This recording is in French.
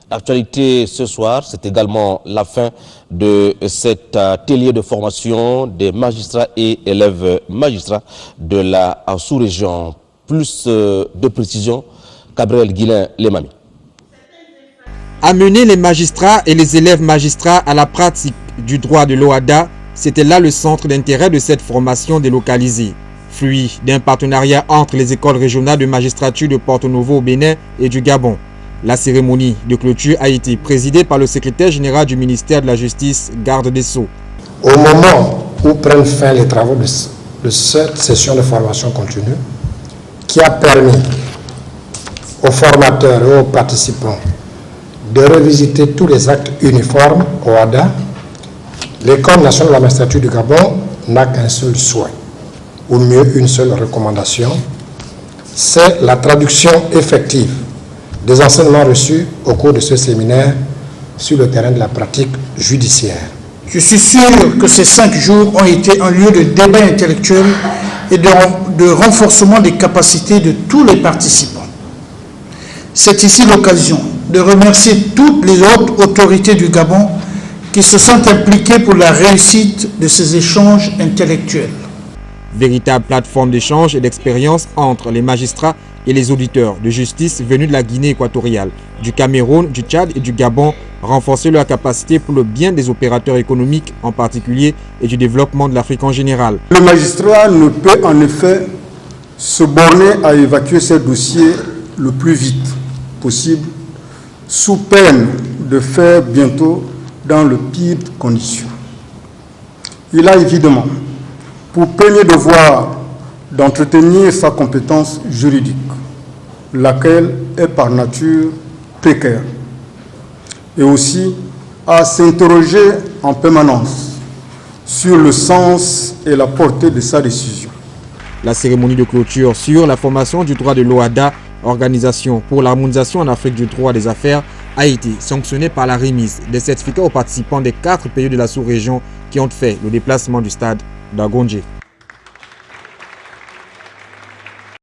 Actualité ce soir, c'est également la fin de cet atelier de formation des magistrats et élèves magistrats de la sous-région. Plus de précision, Gabriel Guillain-Lemami. Amener les magistrats et les élèves magistrats à la pratique du droit de l'OHADA, c'était là le centre d'intérêt de cette formation délocalisée. Fruit d'un partenariat entre les écoles régionales de magistrature de Porto-Novo au Bénin et du Gabon. La cérémonie de clôture a été présidée par le secrétaire général du ministère de la Justice, Garde des Sceaux. Au moment où prennent fin les travaux de cette session de formation continue, qui a permis aux formateurs et aux participants de revisiter tous les actes uniformes au OHADA, l'École nationale de la magistrature du Gabon n'a qu'un seul souhait, ou mieux une seule recommandation, c'est la traduction effective des enseignements reçus au cours de ce séminaire sur le terrain de la pratique judiciaire. Je suis sûr que ces 5 jours ont été un lieu de débat intellectuel et de renforcement des capacités de tous les participants. C'est ici l'occasion de remercier toutes les autres autorités du Gabon qui se sont impliquées pour la réussite de ces échanges intellectuels. Véritable plateforme d'échange et d'expérience entre les magistrats et les auditeurs de justice venus de la Guinée équatoriale, du Cameroun, du Tchad et du Gabon, renforcer leur capacité pour le bien des opérateurs économiques en particulier et du développement de l'Afrique en général. Le magistrat ne peut en effet se borner à évacuer ces dossiers le plus vite possible, sous peine de faire bientôt dans le pire conditions. Il a évidemment pour premier devoir d'entretenir sa compétence juridique, laquelle est par nature précaire, et aussi à s'interroger en permanence sur le sens et la portée de sa décision. La cérémonie de clôture sur la formation du droit de l'OHADA, Organisation pour l'harmonisation en Afrique du droit des affaires, a été sanctionnée par la remise des certificats aux participants des 4 pays de la sous-région qui ont fait le déplacement du stade d'Agonje.